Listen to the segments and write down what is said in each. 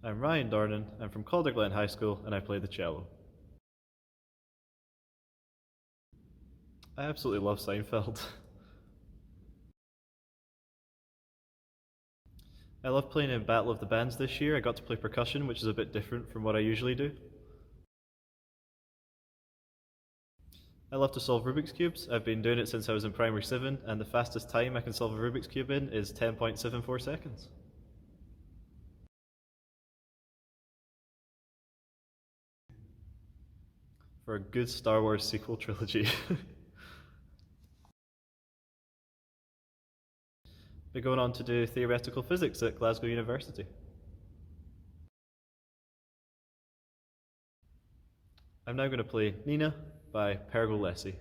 I'm Ryan Dornan, I'm from Calderglen High School and I play the cello. I absolutely love Seinfeld. I love playing in Battle of the Bands this year. I got to play percussion, which is a bit different from what I usually do. I love to solve Rubik's Cubes. I've been doing it since I was in primary 7, and the fastest time I can solve a Rubik's Cube in is 10.74 seconds. For a good Star Wars sequel trilogy. Been going on to do theoretical physics at Glasgow University. I'm now going to play Nina by Pergolesi.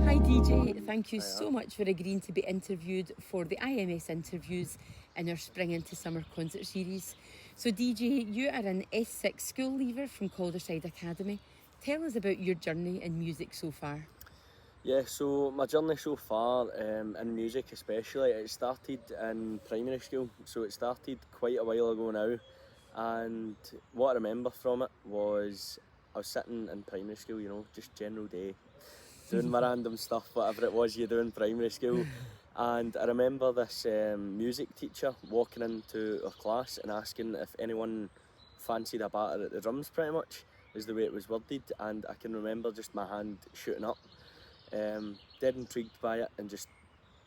Hi DJ, thank you so much for agreeing to be interviewed for the IMS interviews in our Spring into Summer concert series. So DJ, you are an S6 school leaver from Calderside Academy. Tell us about your journey in music so far. Yeah, so my journey so far in music especially, it started in primary school, so it started quite a while ago now, and what I remember from it was I was sitting in primary school, you know, just general day, doing my random stuff, whatever it was you do in primary school, and I remember this music teacher walking into our class and asking if anyone fancied a batter at the drums, pretty much, is the way it was worded, and I can remember just my hand shooting up. Dead intrigued by it and just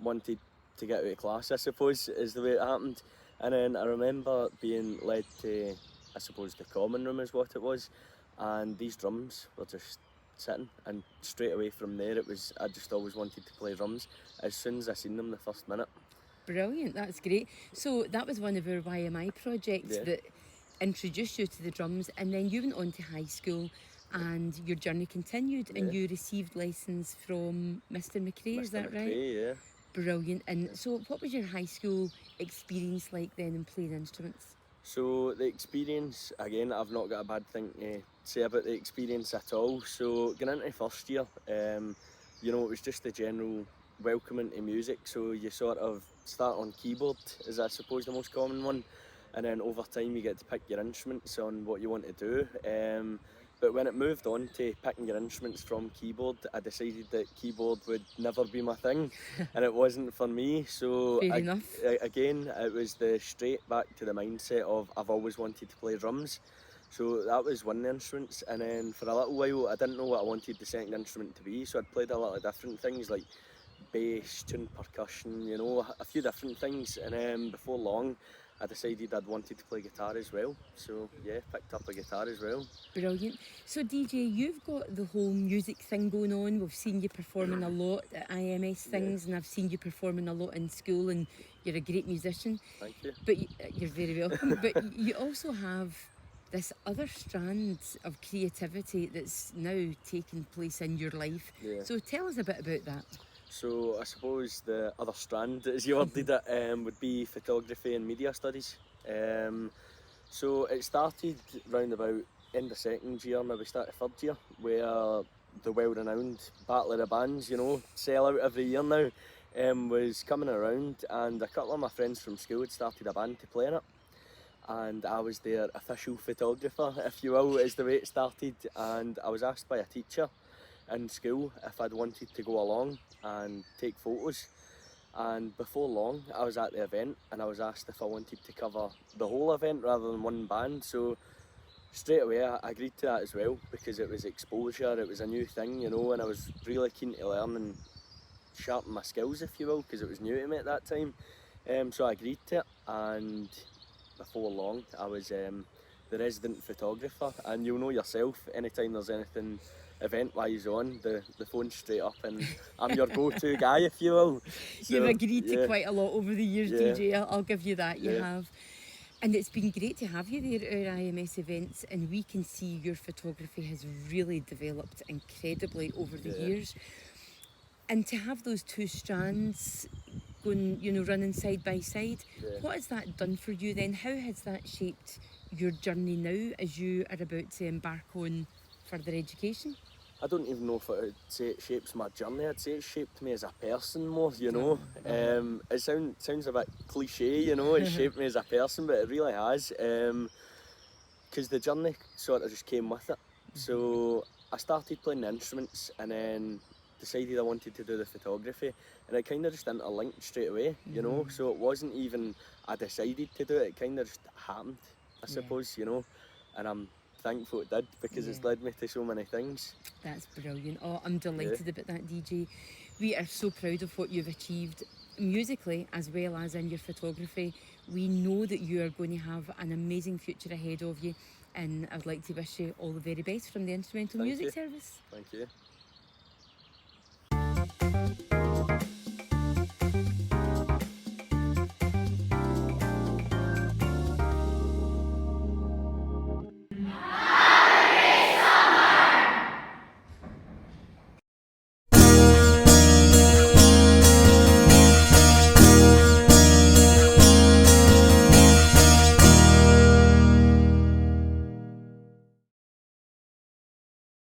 wanted to get out of class, I suppose, is the way it happened. And then I remember being led to, I suppose, the common room is what it was, and these drums were just sitting, and straight away from there it was, I just always wanted to play drums as soon as I seen them the first minute. Brilliant, that's great. So that was one of our YMI projects Yeah. that introduced you to the drums, and then you went on to high school and your journey continued, and Yeah. you received lessons from Mr. McRae, is that Mr. right? McRae, yeah. Brilliant. And so what was your high school experience like then in playing instruments? So the experience, again, I've not got a bad thing to say about the experience at all. So going into first year, you know, it was just the general welcoming to music. So you sort of start on keyboard, is I suppose the most common one, and then over time you get to pick your instruments on what you want to do. But when it moved on to picking your instruments from keyboard, I decided that keyboard would never be my thing, and it wasn't for me. So Fair enough. again, it was the straight back to the mindset of I've always wanted to play drums. So that was one of the instruments, and then for a little while I didn't know what I wanted the second instrument to be, so I'd played a lot of different things like bass, tune percussion, you know, a few different things, and then before long I decided I'd wanted to play guitar as well. So yeah, picked up a guitar as well. Brilliant. So DJ, you've got the whole music thing going on. We've seen you performing a lot at IMS things, and I've seen you performing a lot in school, and you're a great musician. Thank you. But you're very welcome. But you also have this other strand of creativity that's now taking place in your life. Yeah. So tell us a bit about that. So I suppose the other strand, as you worded it, would be photography and media studies. So it started round about end of second year, maybe start of third year, where the well-renowned Battle of the Bands, you know, sell out every year now, was coming around, and a couple of my friends from school had started a band to play in it. And I was their official photographer, if you will, is the way it started. And I was asked by a teacher in school if I'd wanted to go along and take photos. And before long, I was at the event and I was asked if I wanted to cover the whole event rather than one band. So straight away I agreed to that as well, because it was exposure, it was a new thing, you know, and I was really keen to learn and sharpen my skills, if you will, because it was new to me at that time. So I agreed to it, and before long I was the resident photographer, and you'll know yourself, anytime there's anything event-wise on, the phone's straight up and I'm your go-to guy, if you will. So, You've agreed to quite a lot over the years, Yeah. DJ. I'll give you that, you Yeah. have. And it's been great to have you there at our IMS events, and we can see your photography has really developed incredibly over the Yeah. years. And to have those two strands going, you know, running side by side, Yeah. what has that done for you then? How has that shaped your journey now as you are about to embark on further education? I don't even know if I would say it shapes my journey. I'd say it shaped me as a person more, you know. It sounds a bit cliche, you know, it shaped me as a person, but it really has. Because the journey sort of just came with it. So I started playing the instruments and then decided I wanted to do the photography, and it kind of just interlinked straight away, you know. So it wasn't even I decided to do it, it kind of just happened, I suppose, you know. And I'm thankful it did, because it's led me to so many things. That's brilliant. Oh, I'm delighted about that, DJ. We are so proud of what you've achieved musically as well as in your photography. We know that you are going to have an amazing future ahead of you, and I'd like to wish you all the very best from the Instrumental Thank Music you. Service. Thank you.